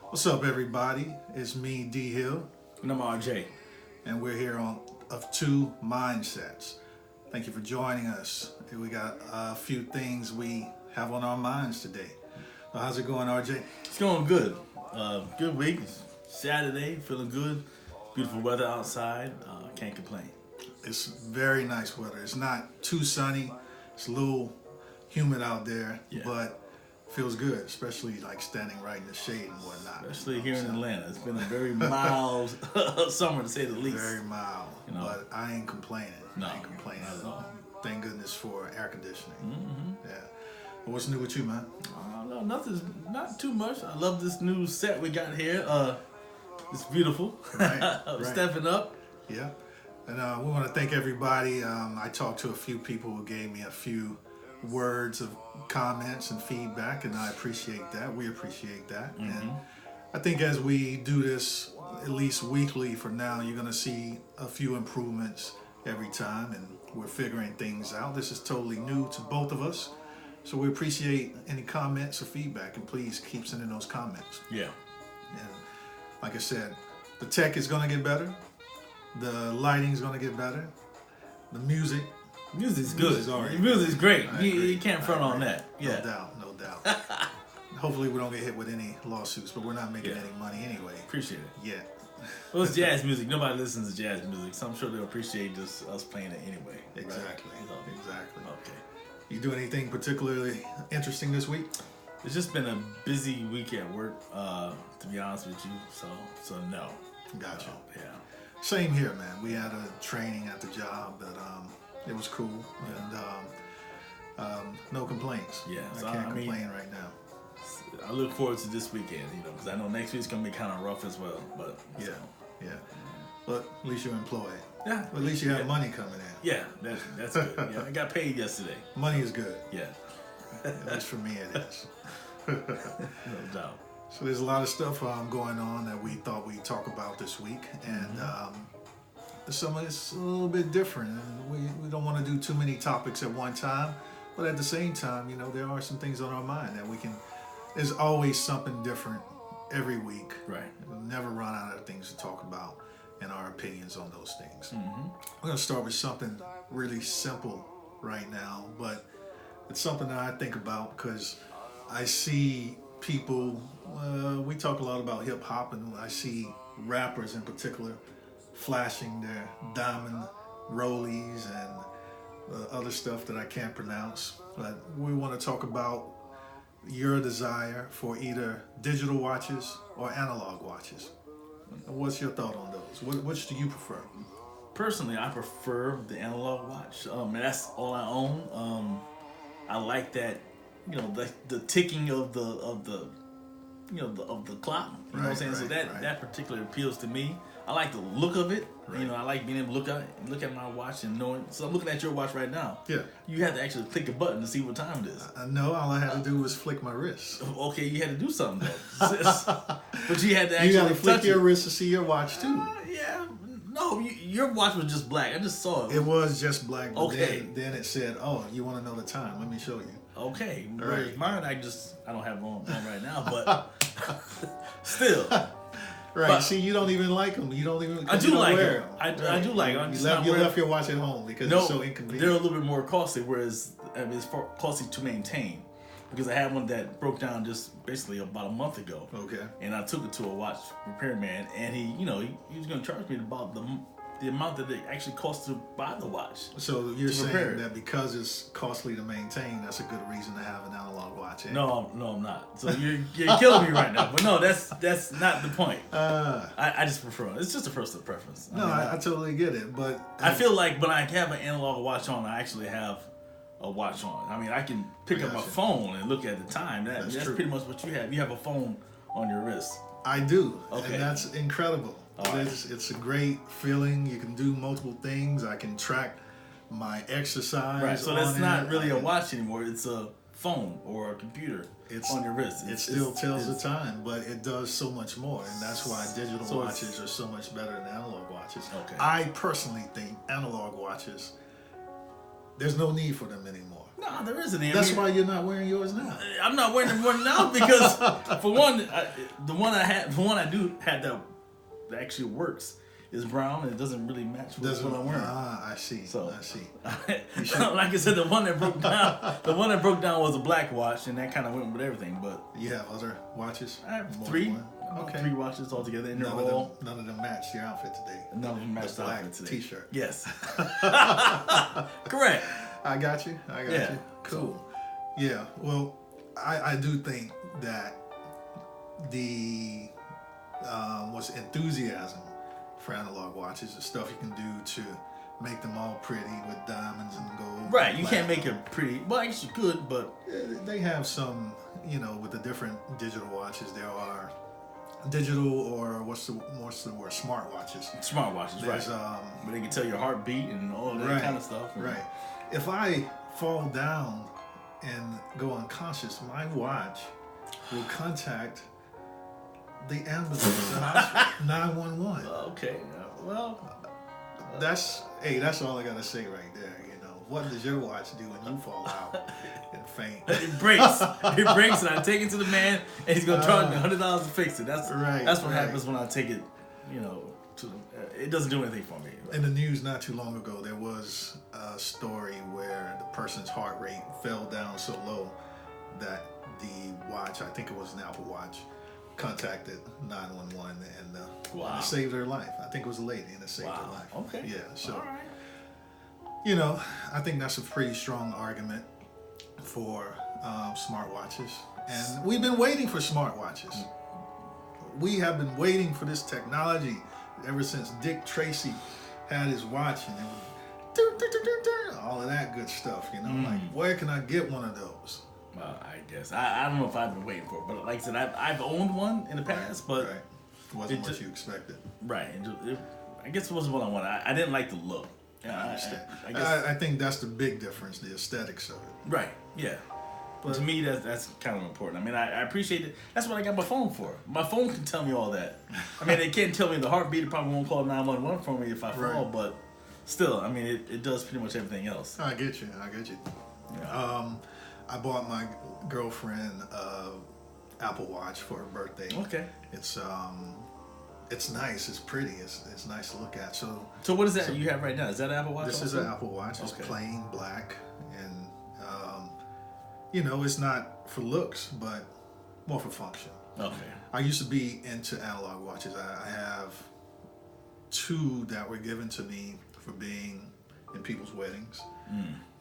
What's up, everybody? It's me, Dee Hill, And I'm RJ. and we're here on Of Two Mindsets. Thank you for joining us. We got a few things we have on our minds today. So how's it going, RJ? It's going good. Good week. It's Saturday, feeling good. Beautiful weather outside. Can't complain. It's very nice weather. It's not too sunny. It's a little humid out there, Yeah. but feels good, especially like standing right in the shade and whatnot. Especially here in Atlanta. It's been a very mild summer, to say the least. Very mild, You know. but I ain't complaining. No, I ain't complaining not at at all. Thank goodness for air conditioning. Mm-hmm. Yeah. Well, what's new with you, man? No, nothing's not too much. I love this new set we got here. It's beautiful. Right, right. Stepping up. Yeah. And we want to thank everybody. I talked to a few people who gave me a few words of comments and feedback, and I appreciate that. We appreciate that. Mm-hmm. And I think as we do this at least weekly for now, you're going to see a few improvements every time, and we're figuring things out. This is totally new to both of us, so we appreciate any comments or feedback, and please keep sending those comments. Yeah. And like I said, the tech is going to get better. The lighting's going to get better. The music. Music's good. Music's already Music's great. I You agree. can't front I on agree. that. Yeah. No doubt. Hopefully we don't get hit with any lawsuits, but we're not making Yeah. any money anyway. Appreciate it. Yeah. Well, it's jazz music. Nobody listens to jazz music, so I'm sure they'll appreciate just us playing it anyway. Exactly. Right? So, Exactly. okay. You do anything particularly interesting this week? It's just been a busy week at work, to be honest with you. So no. Gotcha. Yeah. Same here, man. We had a training at the job, but it was cool, and no complaints. Yeah, I so, can't I mean- complain right now. I look forward to this weekend, because I know next week's gonna be kind of rough as well. But Yeah, yeah. But at least you're employed. yeah, At least you have yeah. money coming in. Yeah, that's good. Yeah, I got paid yesterday. Money is good. Yeah, At least for me, it is. no doubt. So there's a lot of stuff going on that we thought we'd talk about this week, and some of it's a little bit different. And we don't want to do too many topics at one time, but at the same time, there are some things on our mind that we can. There's always something different every week. Right. We'll never run out of things to talk about and our opinions on those things. Mm-hmm. We're gonna start with something really simple right now, but it's something that I think about because I see people. We talk a lot about hip hop, and I see rappers in particular flashing their diamond rollies and other stuff that I can't pronounce. But we want to talk about your desire for either digital watches or analog watches. What's your thought on those? Which do you prefer? Personally, I prefer the analog watch. That's all I own. I like that, the ticking of the of the clock. You know what I'm saying? So that particularly appeals to me. I like the look of it. Right. I like being able to look at my watch and knowing. So I'm looking at your watch right now. Yeah. You have to actually click a button to see what time it is. I know all I had to do was flick my wrist. Okay, you had to do something though. But you had to actually You got to flick touch your it. wrist to see your watch too. Yeah. No, your watch was just black. I just saw it. It was just black. But Okay. Then it said, "Oh, you want to know the time? Let me show you." Okay. Right. Whereas mine, I don't have on right now, but still. Right. But- See, you don't even like them. You don't even. I do you don't like wear them. 'em. I do like them. I'm You just left, not you wearing- left your watch at home because No, it's so they're a inconvenient. little bit more costly, whereas it's costly to maintain. Because I had one that broke down just basically about a month ago. Okay. And I took it to a watch repairman, and he was going to charge me about the amount that it actually costs to buy the watch. So you're To repair saying it. that because it's costly to maintain, that's a good reason to have an analog watch. Eh? No, I'm not. So you're killing me right now. But no, that's not the point. Uh, I just prefer it. It's just a personal preference. no, I totally get it, but I feel like when I have an analog watch on, I actually have a watch on. I mean, I can pick up my Gotcha. phone and look at the time. That's true. pretty much what you have. You have a phone on your wrist. I do, Okay. and that's incredible. All right. It's a great feeling. You can do multiple things. I can track my exercise. Right. So on that's not it. really I a can- watch anymore. It's a phone or a computer on your wrist. It still tells the time, but it does so much more, and that's why digital So watches are so much better than analog watches. Okay. I personally think analog watches There's no need for them anymore. No, there isn't. That's why you're not wearing yours now. I'm not wearing one now because, for one, the one I do had that actually works is brown and it doesn't really match with what I'm wearing. Ah, I see. So I see. Like I said, the one that broke down was a black watch, and that kind of went with everything. But You have other watches? I have More three. than one? Okay. 3 watches altogether, and None of them match your outfit today. None of them match the black outfit today. T-shirt. Yes. Correct. I got you. Yeah. Cool. Yeah. Well, I do think that the enthusiasm for analog watches, the stuff you can do to make them all pretty with diamonds and gold. Right. You can't make it pretty. Well, I guess you could, but They have some, with the different digital watches, there are digital or what's the word? Smart watches. Smartwatches, There's, right? Where they can tell your heartbeat and all that kind of stuff. Right. If I fall down and go unconscious, my watch will contact the ambulance, the hospital, 911. Okay. Well, That's all I gotta say right there. What does your watch do when you fall out and faint? it breaks. It breaks, and I take it to the man, and he's gonna charge me $100 to fix it. That's what happens when I take it. It doesn't do anything for me. In the news not too long ago, there was a story where the person's heart rate fell down so low that the watch, I think it was an Apple Watch, contacted 911 and it saved her life. I think it was a lady and it saved her life. Okay. Yeah. So, all right. I think that's a pretty strong argument for smartwatches. And we've been waiting for smartwatches. We have been waiting for this technology ever since Dick Tracy had his watch and it was all of that good stuff, like where can I get one of those? Well, I guess I don't know if I've been waiting for it, but like I said, I've owned one in the past, but Right. It wasn't what you expected. Right. I guess it wasn't what I wanted. I didn't like the look. I understand. I think that's the big difference, the aesthetics of it. Right. Yeah. But to me, that's kind of important. I mean, I appreciate it. That's what I got my phone for. My phone can tell me all that. I mean, it can't tell me the heartbeat. It probably won't call 911 for me if I fall, but still, I mean, it does pretty much everything else. I get you. Yeah. I bought my girlfriend Apple Watch for her birthday. Okay. It's nice. It's pretty. It's nice to look at. So what is that you have right now? Is that an Apple Watch? This also? is an Apple Watch. It's plain black, and it's not for looks, but more for function. Okay. I used to be into analog watches. I have 2 that were given to me for being in people's weddings,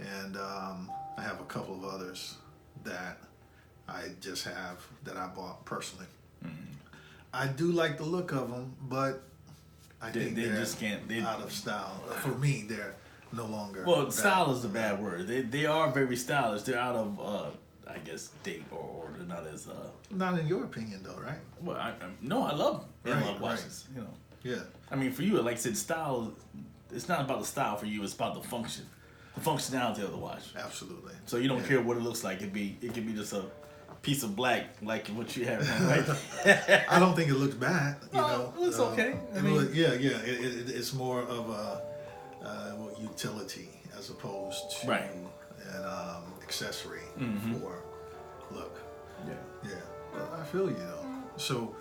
and I have a couple of others that I just have that I bought personally. I do like the look of them, but I think they're just can't. Out of style. For me, they're no longer. Well, style is a bad word. They are very stylish. They're out of, I guess, date or they're not as. Not in your opinion, though, right? Well, I love analog watches. Right. Yeah. I mean, for you, like I said, style. It's not about the style for you. It's about the function, the functionality of the watch. Absolutely. So you don't care what it looks like. It could be just a piece of black like what you have now, right? I don't think it looks bad. It looks okay. It's more of a utility as opposed to an accessory for look. Yeah. Well, I feel you though. So,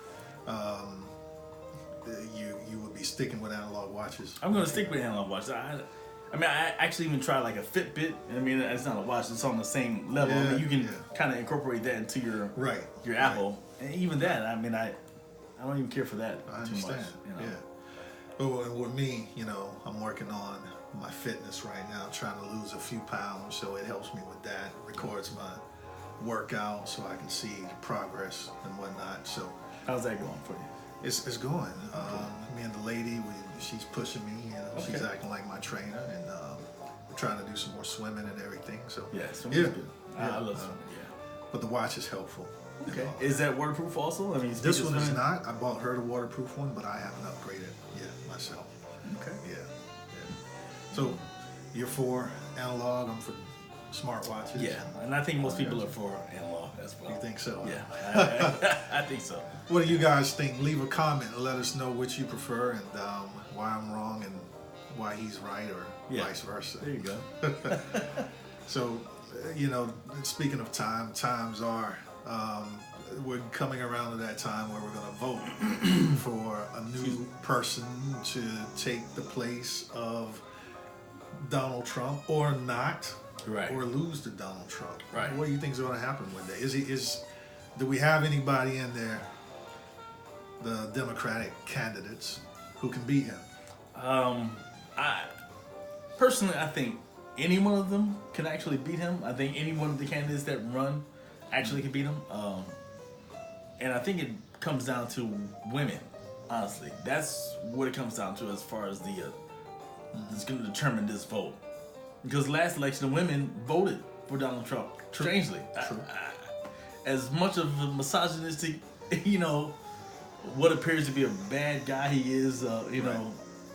you would be sticking with analog watches. I'm gonna stick with analog watches. I actually even tried like a Fitbit. I mean, it's not a watch; it's on the same level. I mean, you can kind of incorporate that into your Apple, and even that. I mean, I don't even care for that too much. Yeah. Well, and with me, I'm working on my fitness right now, trying to lose a few pounds, so it helps me with that. It records my workout, so I can see progress and whatnot. So, how's that going for you? It's going. Me and the lady, she's pushing me. She's acting like my trainer, and we're trying to do some more swimming and everything. So swimming's good. I love swimming. But the watch is helpful. Okay. Is that waterproof also? I mean, this one is not. I bought her the waterproof one, but I haven't upgraded yet myself. Okay. Yeah. So you're for analog. I'm for smartwatches. Yeah, and I think most people are for analog as well. You think so? Yeah, I think so. What do you guys think? Leave a comment and let us know which you prefer and why I'm wrong and why he's right, or vice versa. There you go. So, speaking of times are, we're coming around to that time where we're going to vote for a new person to take the place of Donald Trump or not, right, or lose to Donald Trump. Right. What do you think is going to happen with that? Do we have anybody in there, the Democratic candidates, who can beat him? I think any one of them can actually beat him. I think any one of the candidates that run actually can beat him. And I think it comes down to women, honestly. That's what it comes down to as far as it's going to determine this vote. Because last election, the women voted for Donald Trump. True. Strangely. True. As much of a misogynistic, what appears to be a bad guy he is, Right.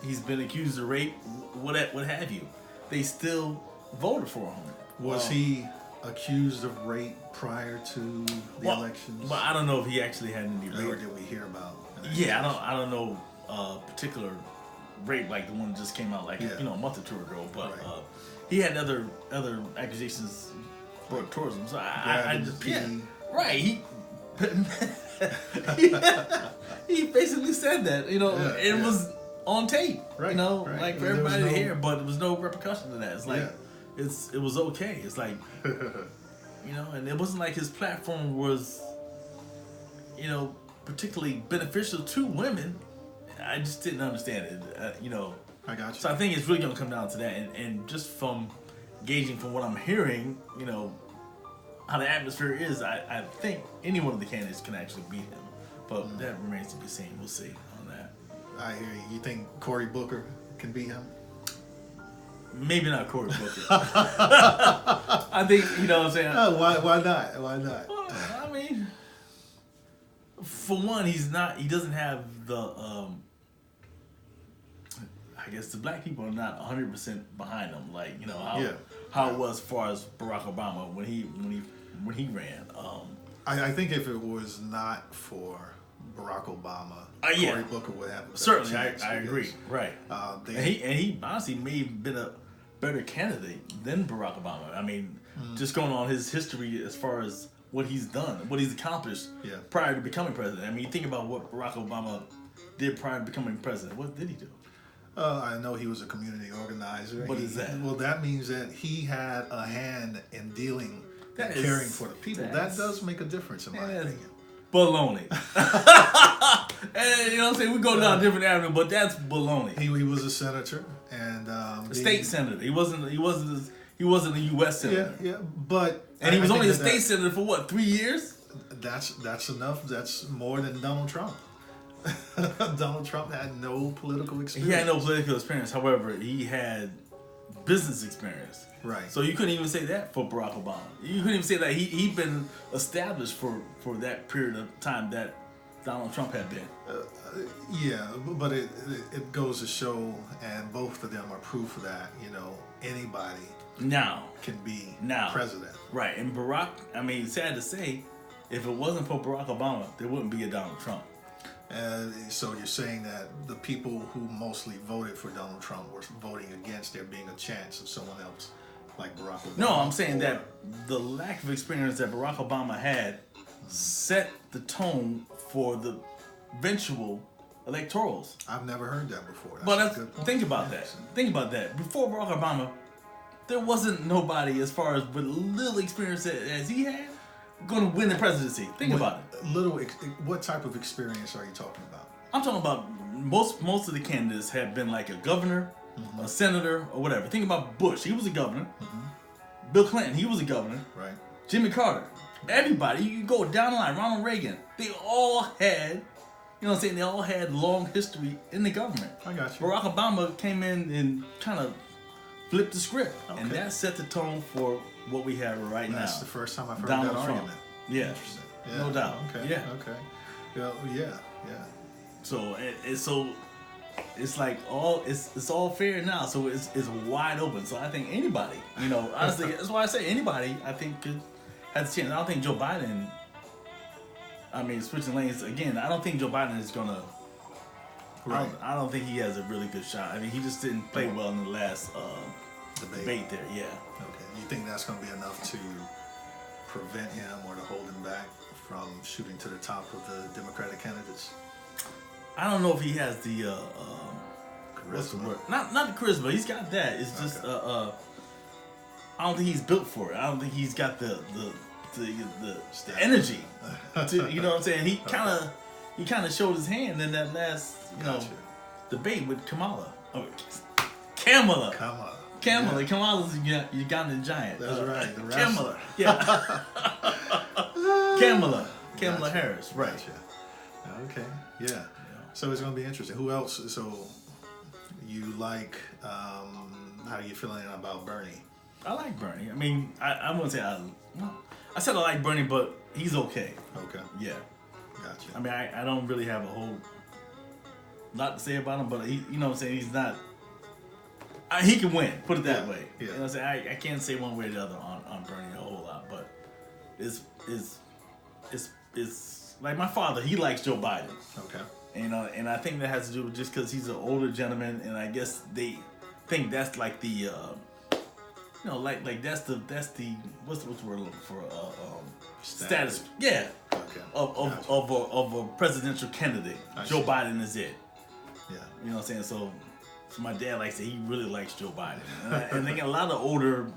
He's been accused of rape, what have you. They still voted for him. Was he accused of rape prior to the elections? Well, I don't know if he actually had any Or rape. did we hear about? Yeah, I don't know particular rape like the one that just came out a month or two ago. But Right. he had other accusations brought towards him. So I just right. He basically said that. It was on tape. Right. Right. Like for everybody to hear, but there was no repercussion to that. It's like it was okay. It's like and it wasn't like his platform was particularly beneficial to women. I just didn't understand it. I got you. So I think it's really going to come down to that, and just from gauging from what I'm hearing, how the atmosphere is, I think any one of the candidates can actually beat him. But that remains to be seen. We'll see on that. I hear you. You think Cory Booker can beat him? Maybe not Cory Booker. I think, what I'm saying? Why not? Why not? Well, I mean, for one, he doesn't have the, I guess the black people are not 100% behind him. Like, how it was as far as Barack Obama when he ran. I think if it was not for Barack Obama, Cory Booker would have a better certainly. chance I agree. Right. And he honestly may have been a better candidate than Barack Obama. I mean, just going on his history as far as what he's done, what he's accomplished prior to becoming president. I mean, you think about what Barack Obama did prior to becoming president. What did he do? I know he was a community organizer. What is that? Well, that means that he had a hand in dealing and caring for the people. That does make a difference, in my opinion. Baloney. And, what I'm saying? We go down a different avenue, but that's baloney. He was a senator and a state senator. He wasn't a U.S. senator. Yeah, but he was only a state senator for what, 3 years? That's enough. That's more than Donald Trump. Donald Trump had no political experience. He had no political experience. However, he had business experience. Right. So you couldn't even say that for Barack Obama. You couldn't even say that he'd been established for that period of time that Donald Trump had been. But it goes to show, and both of them are proof of that. Anybody can be president. Right. And Barack, I mean, sad to say, if it wasn't for Barack Obama, there wouldn't be a Donald Trump. So you're saying that the people who mostly voted for Donald Trump were voting against there being a chance of someone else like Barack Obama? No, I'm saying that the lack of experience that Barack Obama had set the tone for the eventual electorals. I've never heard that before. Think about that. Think about that. Before Barack Obama, there wasn't nobody as far as with little experience as he had going to win the presidency. Think about it. What type of experience are you talking about? I'm talking about most of the candidates have been like a governor, a senator, or whatever. Think about Bush. He was a governor. Bill Clinton. He was a governor. Right. Jimmy Carter. Everybody. You go down the line. Ronald Reagan. They all had, they all had long history in the government. I got you. Barack Obama came in and kind of flipped the script. Okay. And that set the tone for what we have right now. That's the first time I've heard Donald that Trump. argument. Yeah. Interesting. Yeah. No doubt. Okay. Yeah. Okay. Well, yeah. So it's like it's all fair now. So it's wide open. So I think anybody, honestly, that's why I say anybody, I think could have the chance. I don't think Joe Biden. I mean, switching lanes again. I don't think Joe Biden is gonna Right. I don't think he has a really good shot. I mean, he just didn't play well in the last debate there. Yeah. Okay. You think that's going to be enough to prevent him or to hold him back from shooting to the top of the Democratic candidates? I don't know if he has the what's the Charisma. word? Not the charisma. He's got that. It's just I don't think he's built for it. I don't think he's got the energy. You know what I'm saying? He kind of showed his hand in that last debate with Kamala. Oh, Kamala. Yeah. Kamala's Ugandan giant. That's right. The Kamala. wrestler. Yeah. Kamala Gotcha. Harris. Right. Gotcha. Okay. Yeah. So it's going to be interesting. Who else? So you like? How are you feeling about Bernie? I like Bernie. I mean, I wouldn't say I said I like Bernie, but he's okay. Okay. Yeah. Gotcha. I mean, I don't really have a whole lot to say about him, but he, you know what I'm saying, he's not. He can win. Put it that way. Yeah. You know what I'm saying? I can't say one way or the other on Bernie a whole lot, but it's like my father. He likes Joe Biden. Okay. And I think that has to do with just because he's an older gentleman, and I guess they think that's like the like that's the what's the word I'm looking for status. Yeah. Okay. Of a presidential candidate. Joe Biden is it. Yeah. You know what I'm saying? So my dad likes it. He really likes Joe Biden, and I think a lot of older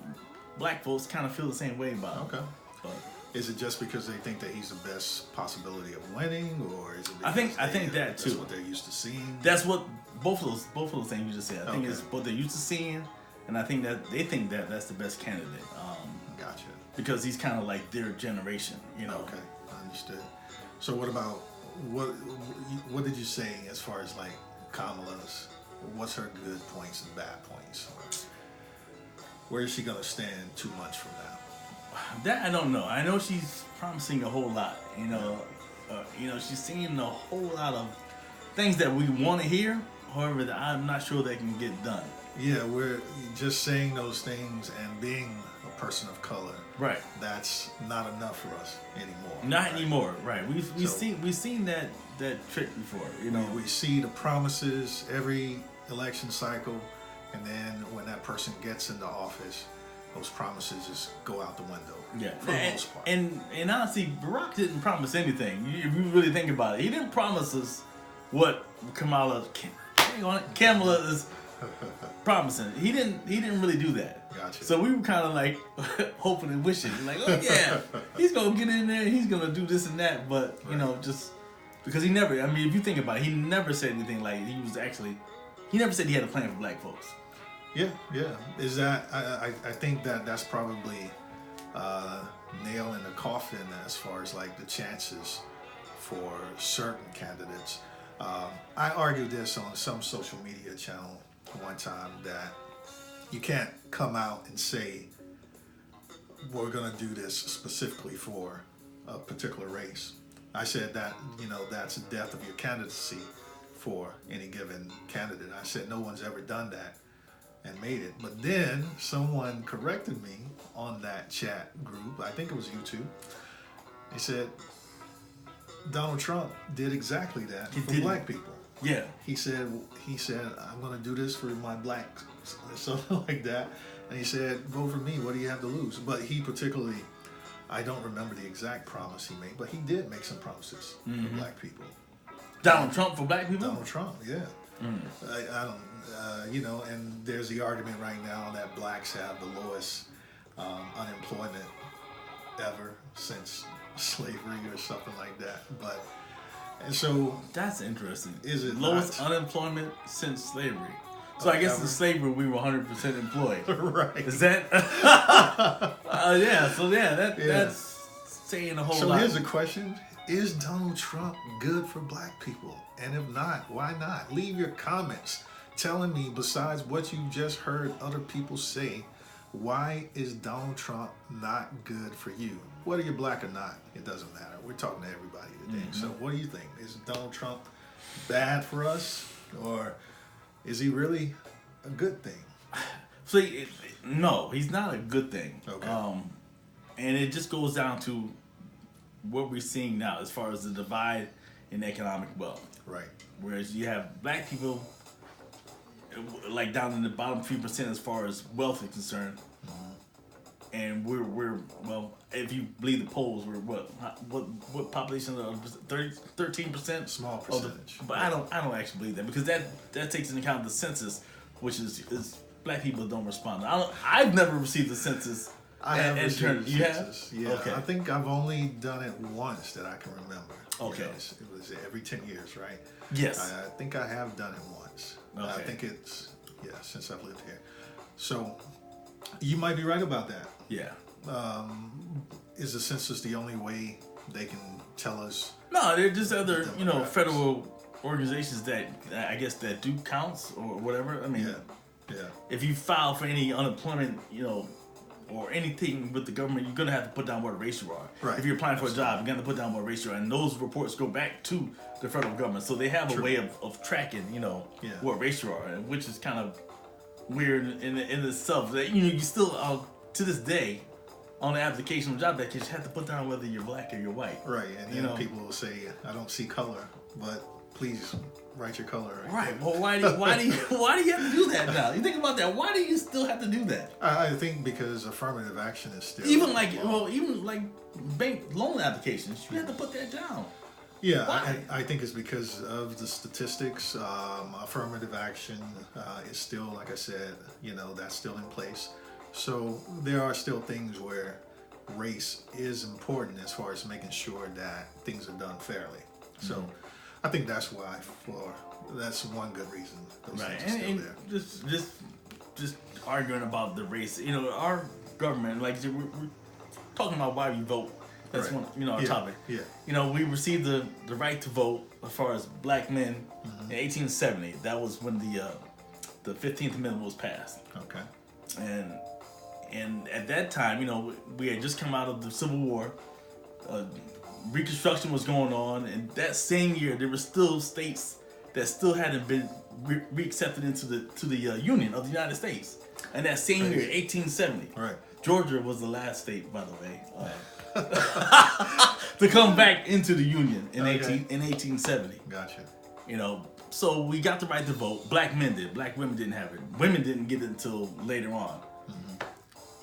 black folks kind of feel the same way about him. Okay. But Is it just because they think that he's the best possibility of winning, or is it? I think that too. That's what they're used to seeing. That's what both of those things you just said. I think Okay. it's what they're used to seeing, and I think that they think that that's the best candidate. Gotcha. Because he's kind of like their generation, you know. Okay, understood. So what about what did you say as far as like Kamala's? What's her good points and bad points? Where is she gonna stand 2 months from now? That I don't know. I know she's promising a whole lot. You know, she's saying a whole lot of things that we want to hear. However, that I'm not sure they can get done. Yeah, we're just saying those things and being a person of color. Right. That's not enough for us anymore. Not anymore. Right. We've seen that trick before. You know. We see the promises every election cycle, and then when that person gets into office, those promises just go out the window. Yeah, for the most part. And honestly, Barack didn't promise anything. If you really think about it, he didn't promise us what Kamala is promising. He didn't really do that. Gotcha. So we were kind of like hoping and wishing, like, oh yeah, he's gonna get in there, he's gonna do this and that. But you know, just because he never. I mean, if you think about it, he never said anything like he never said he had a plan for black folks. Yeah. Is that I think that's probably nail in the coffin as far as like the chances for certain candidates. I argued this on some social media channel one time that you can't come out and say we're gonna do this specifically for a particular race. I said that that's the death of your candidacy for any given candidate. I said no one's ever done that and made it. But then someone corrected me on that chat group. I think it was YouTube. They said Donald Trump did exactly that for black people. Yeah. He said I'm going to do this for my black, something like that. And he said, vote for me. What do you have to lose? But he particularly, I don't remember the exact promise he made, but he did make some promises for black people. Donald Trump for black people? Donald Trump, yeah. I don't, and there's the argument right now that blacks have the lowest unemployment ever since slavery or something like that. And so that's interesting. Is it lowest not? Unemployment since slavery? So I guess in slavery we were 100% employed. Right. Is that? That's saying a whole lot. So here's the question: is Donald Trump good for black people? And if not, why not? Leave your comments telling me, besides what you just heard other people say, why is Donald Trump not good for you? Whether you're black or not, it doesn't matter. We're talking to everybody today. So what do you think? Is Donald Trump bad for us, or is he really a good thing? See, no, he's not a good thing. Okay. And it just goes down to what we're seeing now as far as the divide in economic wealth. Right. Whereas you have black people, like down in the bottom 3% as far as wealth is concerned. And we're well, if you believe the polls, we're what population of 13%? Small percentage. But I don't actually believe that, because that takes into account the census, which is black people don't respond. I've never received the census. I have received the you census. have? Yeah. Okay. I think I've only done it once that I can remember. Okay. It was every 10 years, right? Yes. I think I have done it once. Okay. I think it's since I've lived here. So you might be right about that. Yeah. Is the census the only way they can tell us? No, there are just other, federal organizations that I guess that do counts or whatever. I mean, yeah. If you file for any unemployment, or anything with the government, you're gonna have to put down what race you are. Right. If you're applying for a job, you're gonna put down what race you are, and those reports go back to the federal government. So they have a way of tracking, what race you are, which is kind of weird in itself. That you still to this day, on the application of job that you have to put down whether you're black or you're white. Right, and people will say, "I don't see color," but please write your color. Right. Well, why do you have to do that now? You think about that. Why do you still have to do that? I think because affirmative action is still even like bank loan applications, you have to put that down. Yeah, I think it's because of the statistics. Affirmative action is still, like I said, that's still in place. So there are still things where race is important as far as making sure that things are done fairly. So I think that's why that's one good reason those things are still there. Just arguing about the race. Our government, like we're talking about why we vote. That's one, our topic. Yeah. We received the right to vote as far as black men in 1870. That was when the 15th Amendment was passed. Okay. And at that time, we had just come out of the Civil War. Reconstruction was going on, and that same year there were still states that still hadn't been reaccepted into the Union of the United States. And that same year, 1870, right. Georgia was the last state, by the way, to come back into the Union in 1870. Gotcha. So we got the right to vote. Black men did. Black women didn't have it. Women didn't get it until later on.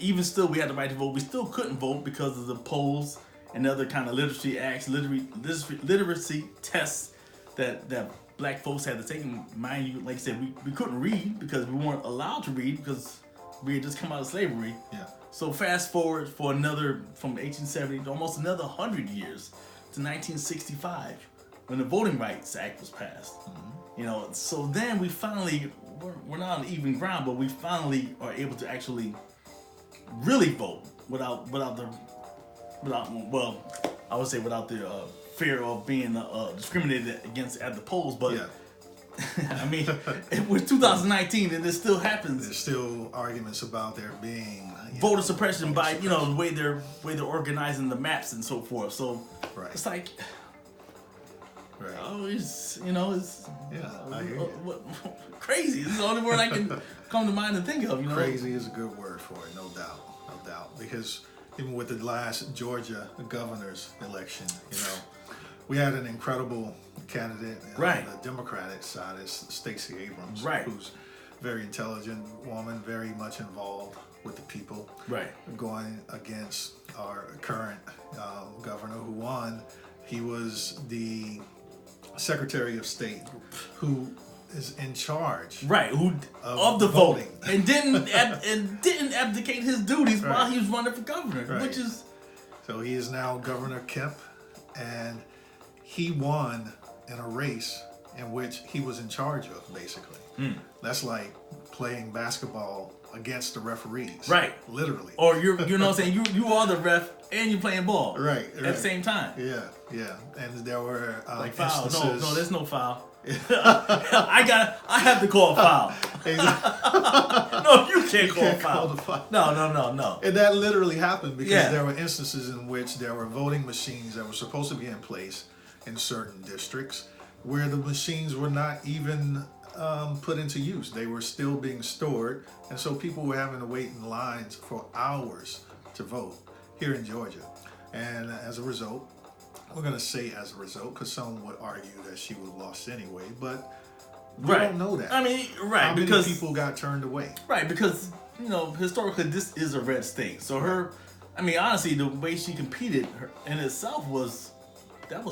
Even still, we had the right to vote. We still couldn't vote because of the polls and other kind of literacy acts, literacy tests that black folks had to take. And mind you, like I said, we couldn't read because we weren't allowed to read because we had just come out of slavery. Yeah. So fast forward for from 1870 to almost another 100 years to 1965 when the Voting Rights Act was passed. So then we finally, we're not on even ground, but we finally are able to actually really vote without the fear of being discriminated against at the polls. But I mean, it was 2019 and it still happens. There's still arguments about there being voter suppression by the way they're organizing the maps and so forth. So it's like, it's I hear you. Crazy. This is the only word I can come to mind and think of. Crazy is a good word for it, no doubt. Because even with the last Georgia governor's election, we had an incredible candidate on the Democratic side is Stacey Abrams, who's a very intelligent woman, very much involved with the people, going against our current governor who won. He was the Secretary of State who is in charge, of the voting, and didn't abdicate his duties while he was running for governor, which is. So he is now Governor Kemp, and he won in a race in which he was in charge of, basically. That's like playing basketball against the referees, literally. Or you're what I'm saying, you are the ref and you're playing ball, at the same time. Yeah, and there were like foul. Instances. No, there's no foul. I have to call a foul. No, you can't call a foul. No. And that literally happened because there were instances in which there were voting machines that were supposed to be in place in certain districts where the machines were not even put into use. They were still being stored, and so people were having to wait in lines for hours to vote here in Georgia. And as a result, we're gonna say as a result, because some would argue that she would have lost anyway, but we Right. don't know that. I mean, right, How many because people got turned away? right, because historically this is a red state. So her, I mean, honestly, the way she competed in itself was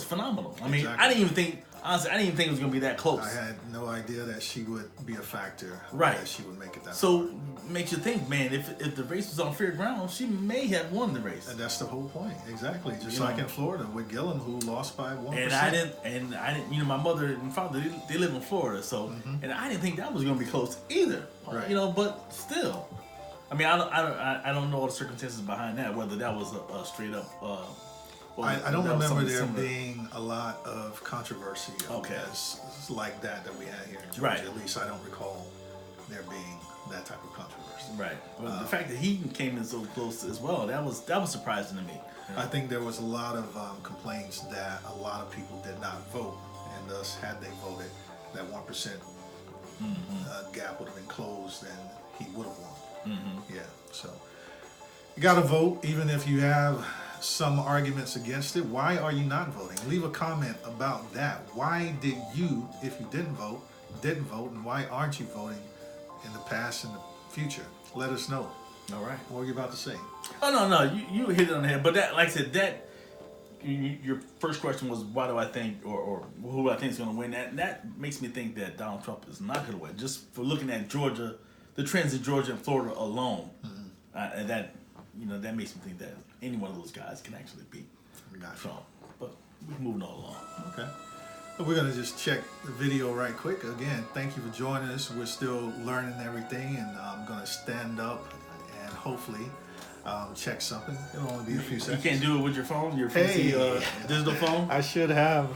phenomenal. I mean, Exactly. I didn't even think it was gonna be that close. I had no idea that she would be a factor. Right. That she would make it that far. So makes you think, man, if the race was on fair ground, she may have won the race. And that's the whole point, exactly. Just You like know. in Florida with Gillen, who lost by 1%. And I didn't, my mother and father, they live in Florida, so, and I didn't think that was going to be close either, Right. but still, I mean, I don't know all the circumstances behind that, whether that was a straight up, I don't that was remember something there similar. being a lot of controversy Okay. as like that we had here in Georgia. Right. At least I don't recall there being that type of controversy. Right. Well, the fact that he came in so close as well, that was surprising to me. I think there was a lot of complaints that a lot of people did not vote, and thus, had they voted, that 1% gap would have been closed, and he would have won. Yeah, so you got to vote, even if you have some arguments against it. Why are you not voting? Leave a comment about that. Why did you, if you didn't vote, and why aren't you voting in the past and the future? Let us know. All right. What were you about to say? Oh no, you hit it on the head. But that, like I said, your first question was why do I think or who I think is going to win? That makes me think that Donald Trump is not going to win. Just for looking at Georgia, the trends in Georgia and Florida alone, and that makes me think that any one of those guys can actually beat Trump. But we're moving all along. Okay. We're going to just check the video right quick. Again, thank you for joining us. We're still learning everything, and I'm going to stand up and hopefully check something. It'll only be a few seconds. You can't do it with your phone, your fancy digital phone? I should have.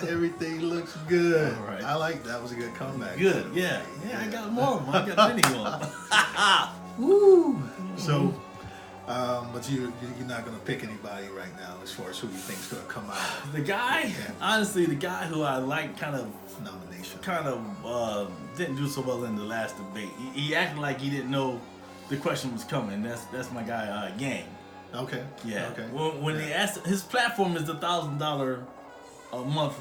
Everything looks good. All right. I like that. Was a good comeback. Good, yeah. I got more of them. I got plenty of them. Woo! So, but you're not going to pick anybody right now as far as who you think is going to come out. The guy, honestly, the guy who I like kind of didn't do so well in the last debate. He acted like he didn't know the question was coming. That's my guy, Gang. Okay. Yeah. Okay. When they asked, his platform is the $1,000 a month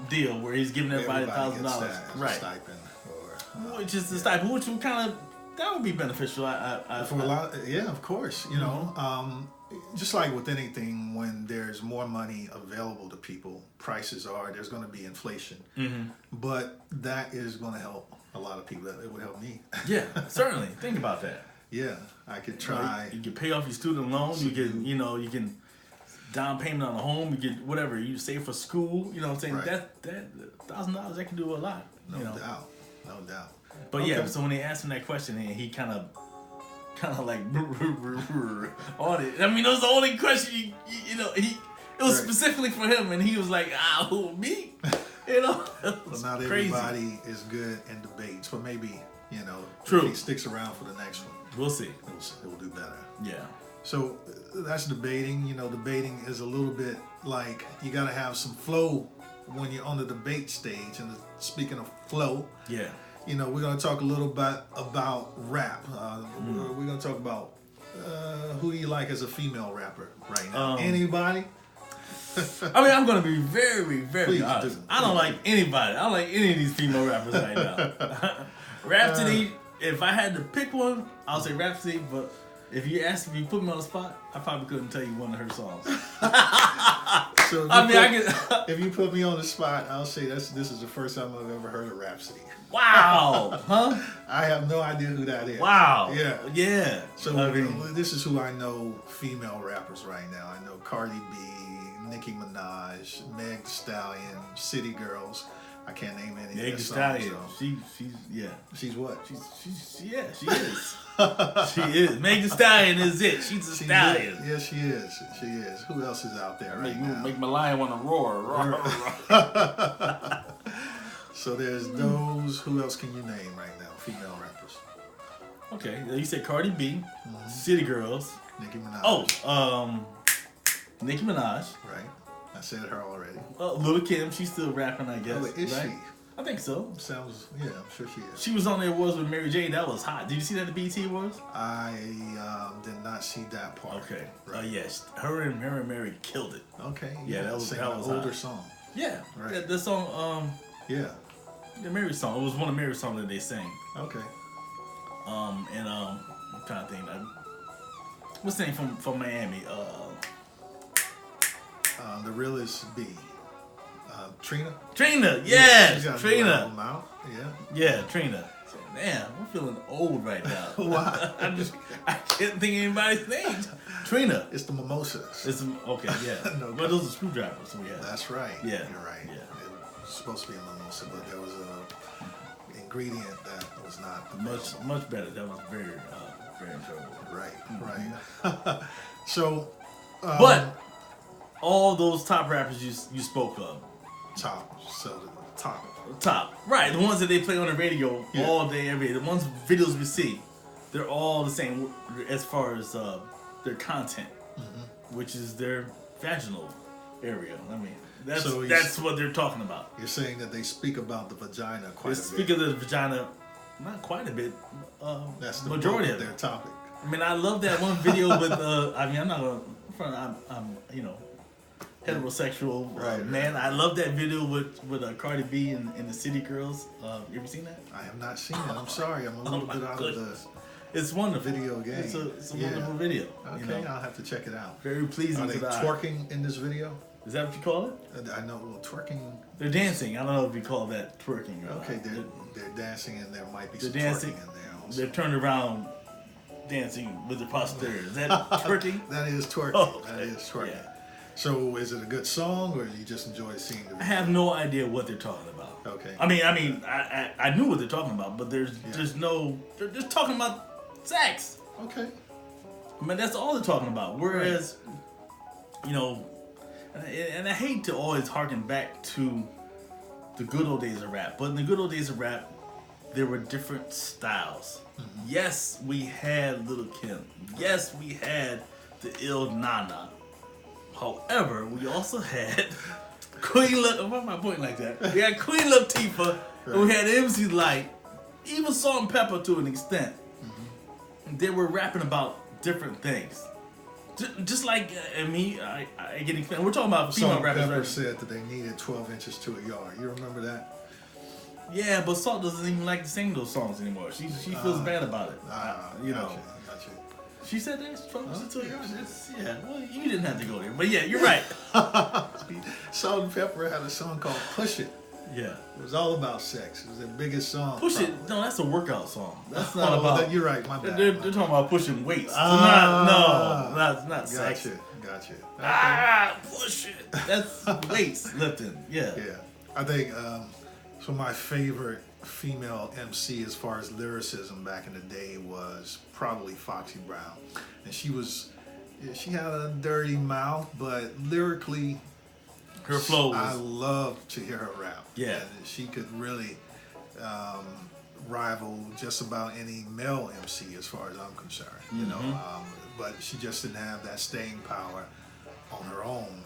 deal where he's giving everybody $1,000, right? Stipend or Which is the stipend, which would that would be beneficial. for a lot. Yeah, of course. You know, just like with anything, when there's more money available to people, there's going to be inflation. But that is going to help a lot of people. It would help me. Yeah, certainly. Think about that. Yeah, I could try. You can pay off your student loan. You can down payment on a home. You get whatever you save for school. You know what I'm saying? Right. That $1,000 that can do a lot. No doubt. But Okay. yeah, so when they asked him that question, he kind of like on it. I mean, that was the only question. It was specifically for him, and he was like, who, me? Well, not crazy. everybody is good in debates, but maybe True. if he sticks around for the next one, We'll see. he'll do better. Yeah. So that's debating. Debating is a little bit like you got to have some flow when you're on the debate stage. And speaking of flow, Yeah. we're going to talk a little bit about rap. We're going to talk about who do you like as a female rapper right now? Anybody? I mean, I'm going to be very, very Please honest. do. I don't like anybody. I don't like any of these female rappers right now. Rhapsody, if I had to pick one, I'll say Rhapsody, but if you put me on the spot, I probably couldn't tell you one of her songs. So if you put me on the spot, I'll say this is the first time I've ever heard of Rhapsody. Wow. Huh? I have no idea who that is. Wow. Yeah. Yeah. So this is who I know female rappers right now. I know Cardi B, Nicki Minaj, Meg Thee Stallion, City Girls. I can't name any Meg of Thee their songs. Stallion. So. Yeah. She's what? She is. She is. Meg Thee Stallion is it. She's a stallion. Yes, she is. She is. Who else is out there right now? Make my lion want to roar. So there's those. Who else can you name right now? Female rappers. Okay. You said Cardi B, City Girls. Nicki Minaj. Oh, Nicki Minaj. Right. I said her already. Lil' Kim, she's still rapping, I guess. Oh, is right? she? I think so. Sounds, yeah, I'm sure she is. She was on the awards with Mary J. That was hot. Did you see that at the BET Awards? I did not see that part. Okay. Right. Yes. Her and Mary killed it. Okay. Yeah, that was an hot. older song. Yeah. Right. Yeah, the song, Yeah. the Mary song. It was one of Mary's songs that they sang. Okay. I'm trying to think. What's the name from Miami? The realest B. Trina. Trina. She's Yes, got a new Trina. album out. Yeah. Yeah, Trina. Damn, I'm feeling old right now. Why? I can't think of anybody's name. Trina. It's the mimosas. It's okay, yeah. No, Well, those are screwdrivers. So yeah. That's right. Yeah. You're right. Yeah. It was supposed to be a mimosa, but there was a ingredient that was not Much better. That was very enjoyable. right. Right. So, But all those top rappers you spoke of, top, right? The ones that they play on the radio all day, every day. The ones videos we see, they're all the same as far as their content, which is their vaginal area. I mean, that's what they're talking about. You're saying that they speak about the vagina quite a bit. They speak of the vagina, not quite a bit. That's the majority of of their topic. I mean, I love that one video with. I mean, I'm not gonna. I'm heterosexual man. I love that video with Cardi B and the City Girls. You ever seen that? I have not seen it. I'm sorry. I'm a little bit out of the. It's wonderful. Video game. It's a wonderful video. Okay, I'll have to check it out. Very pleasing. Are they to the twerking in this video? Is that what you call it? I know. Well, twerking. They're dancing. I don't know if you call that twerking. Or okay, they're dancing, and there might be some dancing, twerking in there also. They're turned around dancing with their posterior. Is that twerking? That is twerking. Oh, okay. That is twerking. Yeah. So, is it a good song, or do you just enjoy seeing the video? I have no idea what they're talking about. Okay. I mean, I knew what they're talking about, but there's no. They're just talking about sex. Okay. I mean, that's all they're talking about. Whereas, and I hate to always harken back to the good old days of rap, but in the good old days of rap, there were different styles. Mm-hmm. Yes, we had Lil' Kim. Yes, we had the Ill Nana. However, we also had Queen Latifah. Why am I pointing like that? We had Queen Latifah, and we had MC Light, even Salt and Pepper to an extent. Mm-hmm. They were rapping about different things. Just like me, I get explained. We're talking about female rappers. Pepper said that they needed 12 inches to a yard. You remember that? Yeah, but Salt doesn't even like to sing those songs anymore. She feels bad about it. Gotcha. She said that 12 inches to a yard. Yeah, well, you didn't have to go there, but yeah, you're right. Salt and Pepper had a song called "Push It." Yeah, it was all about sex. It was their biggest song. Push probably. It. No, that's a workout song. That's not about. You're right. My bad. They're talking about pushing weights. Not sex. Gotcha. Okay. Push it. That's weights lifting. Yeah. Yeah. I think so. My favorite female MC as far as lyricism back in the day was probably Foxy Brown, and she had a dirty mouth, but lyrically, her flow was. I love to hear her rap. Yeah, and she could really rival just about any male MC as far as I'm concerned. You know, but she just didn't have that staying power on her own.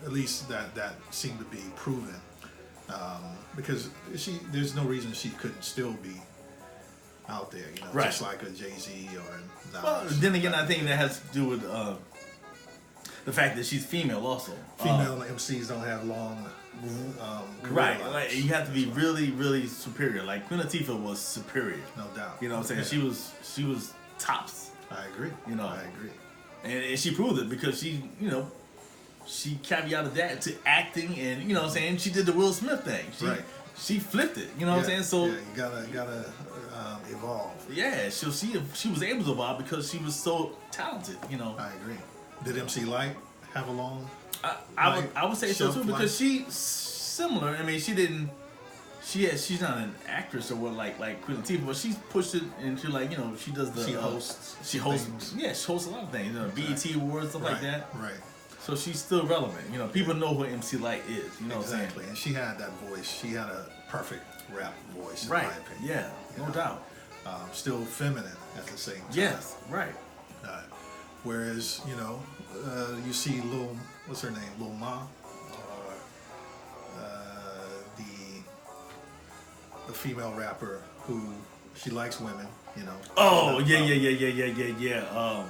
At least that seemed to be proven. Because there's no reason she couldn't still be out there, just like a Jay-Z or Nas. Well, then again, I think that has to do with the fact that she's female also. Female MCs don't have long right, like, you have to be really, really superior. Like Queen Latifah was superior. No doubt. You know what I'm saying? Yeah. She was tops. I agree. I agree. And she proved it because she caveated that to acting, and you know what I'm saying, she did the Will Smith thing. She flipped it, you know what I'm saying? So you gotta evolve. Yeah, so she was able to evolve because she was so talented, I agree. Did MC Light have a long I would say so too, because she's similar. I mean, she's not an actress or what like Queen Latifah, but she's pushed it into she does the she hosts things. Yeah, she hosts a lot of things, BET Awards, stuff like that. Right. So she's still relevant. People know who MC Light is. You know exactly. what I'm saying? And she had that voice. She had a perfect rap voice, in right. my opinion. Yeah, no doubt. Still feminine at the same time. Yes, right. Whereas, you see what's her name? Lil Ma? a female rapper who she likes women. You know. Oh yeah.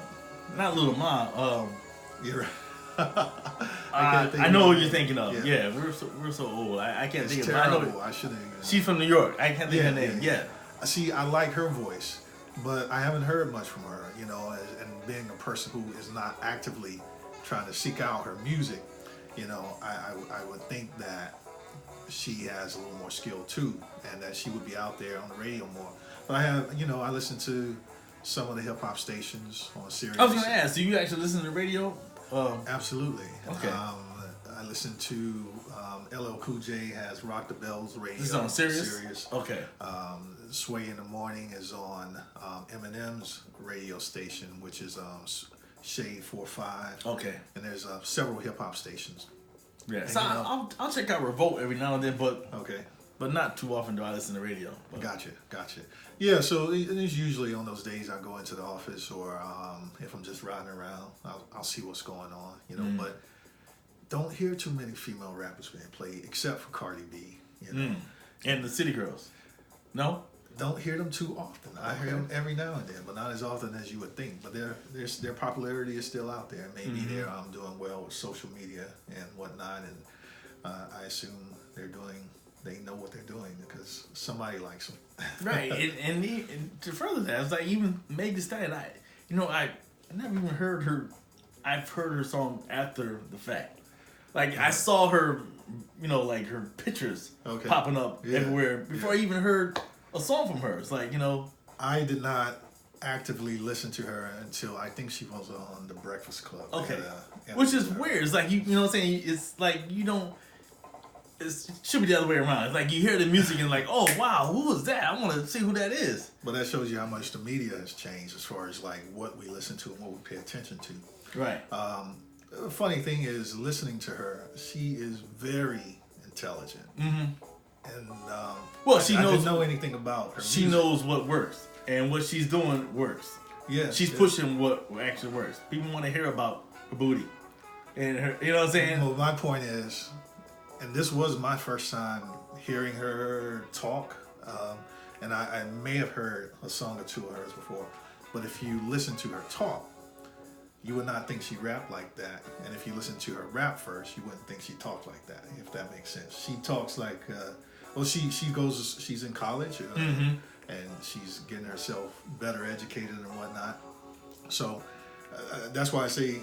Not Little Ma. You're. I know what you're thinking of. Yeah, we're so old. I can't think of it. I know I shouldn't. She's from New York. I can't think of her name. Yeah. See, I like her voice, but I haven't heard much from her. You know, and being a person who is not actively trying to seek out her music, you know, I would think that she has a little more skill too, and that she would be out there on the radio more. But I listen to some of the hip hop stations on Sirius. I was gonna ask, do you actually listen to the radio? Absolutely. Okay. I listen to LL Cool J has Rock the Bells radio. This is on Sirius? Okay. Sway in the Morning is on Eminem's radio station, which is Shade 45. Okay. And there's several hip hop stations. Yeah. And, So I'll check out Revolt every now and then, but okay. But not too often do I listen to radio. But. Gotcha. Yeah, so it's usually on those days I go into the office, or if I'm just riding around, I'll see what's going on, you know. But don't hear too many female rappers being played, except for Cardi B, you know. And the City Girls. No? Don't hear them too often. I hear them every now and then, but not as often as you would think. But their popularity is still out there. Maybe they're doing well with social media and whatnot, and I assume they know what they're doing because somebody likes them. Right, and to further that, it's like even Meg Thee Stallion. I never even heard her. I've heard her song after the fact. Like I saw her, like her pictures popping up everywhere before I even heard a song from her. It's like I did not actively listen to her until I think she was on the Breakfast Club. Okay, which is weird. It's like you know what I'm saying. It's like you don't. It should be the other way around. It's like you hear the music and like, oh wow, who was that? I want to see who that is. But that shows you how much the media has changed as far as like what we listen to and what we pay attention to. Right. The funny thing is, listening to her, she is very intelligent. And she knows. I didn't know anything about her. She knows what works, and what she's doing works. Yeah. She's pushing what actually works. People want to hear about her booty, and her. You know what I'm saying? Well, my point is. And this was my first time hearing her talk, and I may have heard a song or two of hers before, but if you listen to her talk, you would not think she rapped like that. And if you listen to her rap first, you wouldn't think she talked like that, if that makes sense. She talks like, she's in college, and she's getting herself better educated and whatnot. So that's why I say,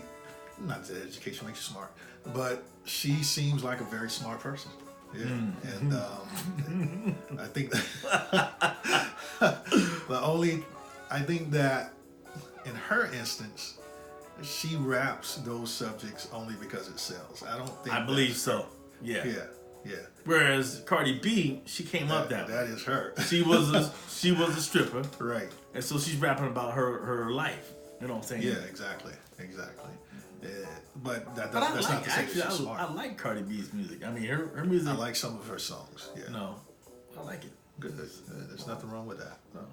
not that education makes you smart, but she seems like a very smart person. Yeah. And I think I think that in her instance, she raps those subjects only because it sells. I believe so. Yeah. Yeah. Whereas Cardi B, she came up that way. That is her. She was a stripper. Right. And so she's rapping about her life. You know what I'm saying? Yeah, exactly. Yeah, but that's not to say she's smart. I like Cardi B's music. I mean, her music. I like some of her songs. Yeah. No, I like it. Good. There's nothing wrong with that. No.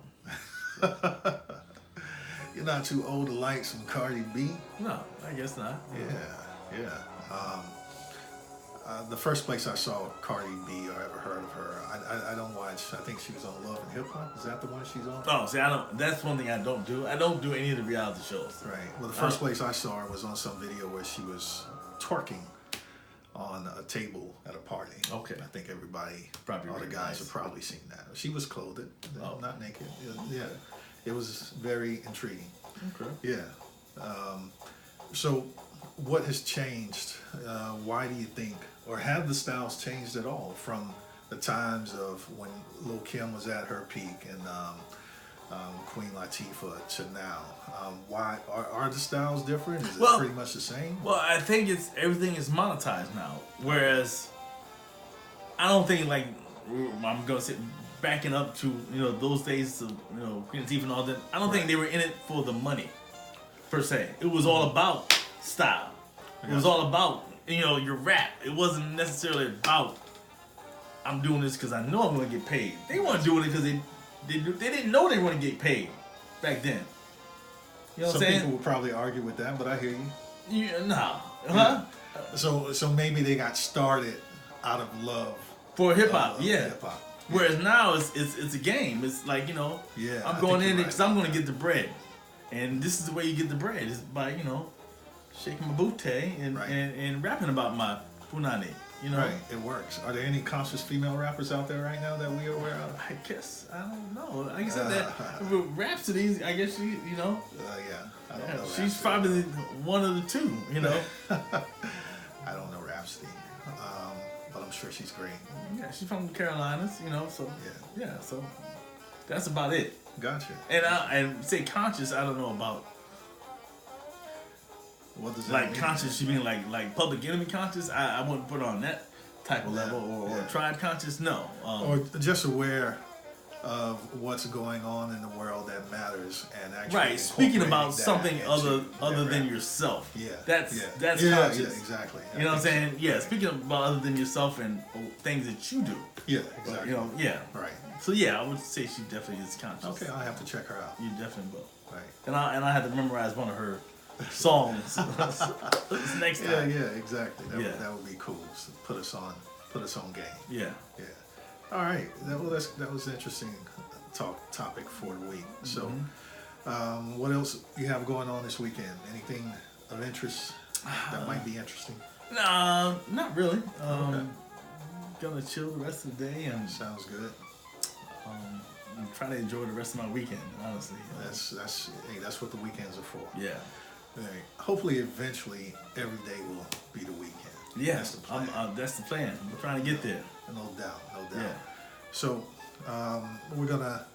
You're not too old to like some Cardi B? No, I guess not. Yeah. The first place I saw Cardi B or ever heard of her, I don't watch. I think she was on Love and Hip Hop. Is that the one she's on? Oh, see, I don't. That's one thing I don't do. I don't do any of the reality shows. Right. Well, the first place I saw her was on some video where she was twerking on a table at a party. Okay. I think everybody, probably all the guys have probably seen that. She was clothed, not naked. Yeah. It was very intriguing. Okay. Yeah. So, what has changed? Why do you think, or have the styles changed at all from the times of when Lil' Kim was at her peak and Queen Latifah to now? Why are the styles different? Is it pretty much the same? Well, I think everything is monetized now. Whereas I don't think I'm gonna say backing up to those days of Queen Latifah and all that. I don't think they were in it for the money per se. It was all about style. It was all about your rap. It wasn't necessarily about I'm doing this because I know I'm going to get paid. They weren't doing it because they didn't know they were going to get paid back then. You know what I'm saying? Some people would probably argue with that, but I hear you. Yeah, no. Huh? So maybe they got started out of love for hip hop. Yeah. Hip hop. Whereas now it's a game. It's like, Yeah, I'm I going think in you're because right. I'm going to get the bread, and this is the way you get the bread is by shaking my booty and, Right. and rapping about my punani. Right, it works. Are there any conscious female rappers out there right now that we are aware of? I guess I don't know. Like I said, that with Rhapsody, I guess she, Yeah, I don't know. she's Rhapsody. probably one of the two. I don't know Rhapsody, but I'm sure she's great. Yeah, she's from the Carolinas. So Yeah. so that's about it. Gotcha. And say conscious, I don't know about. What does that Like mean? conscious, you mean like Public Enemy conscious? I wouldn't put it on that type of level, or Tribe conscious. No, Or just aware of what's going on in the world that matters, and actually right. Speaking about incorporating something that other into than rap. yourself. Yeah, that's yeah, conscious. yeah, exactly. You know what I'm saying? Yeah. Speaking about other than yourself and things that you do. Yeah, exactly. Yeah. Right. So yeah, I would say she definitely is conscious. Okay, I'll have to check her out. You definitely will. Right. And I had to memorize one of her songs next time. Yeah, exactly. Yeah. That would be cool. So put us on game. Yeah. Yeah. All right. That was an interesting topic for the week. So, what else you have going on this weekend? Anything of interest that might be interesting? No, not really. Gonna chill the rest of the day and Sounds good. I'm trying to enjoy the rest of my weekend. Honestly, That's what the weekends are for. yeah. Right. Hopefully, eventually, every day will be the weekend. Yeah, That's the plan. that's the plan. We're trying to get there. No doubt. Yeah. So, we're gonna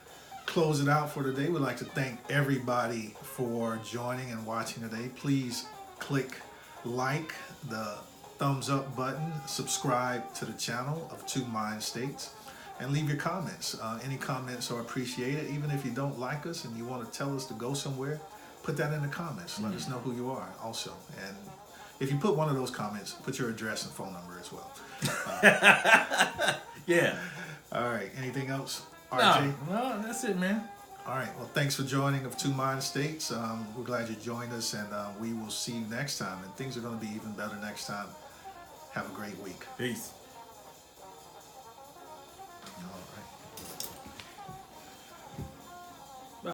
close it out for today. We'd like to thank everybody for joining and watching today. Please click like, the thumbs up button, subscribe to the channel of Two Mind States, and leave your comments. Any comments are appreciated. Even if you don't like us and you want to tell us to go somewhere, put that in the comments. Let us know who you are also. And if you put one of those comments, put your address and phone number as well. Yeah. All right. Anything else, RJ? No, that's it, man. All right. Well, thanks for joining of Two Mind States. We're glad you joined us, and we will see you next time. And things are going to be even better next time. Have a great week. Peace.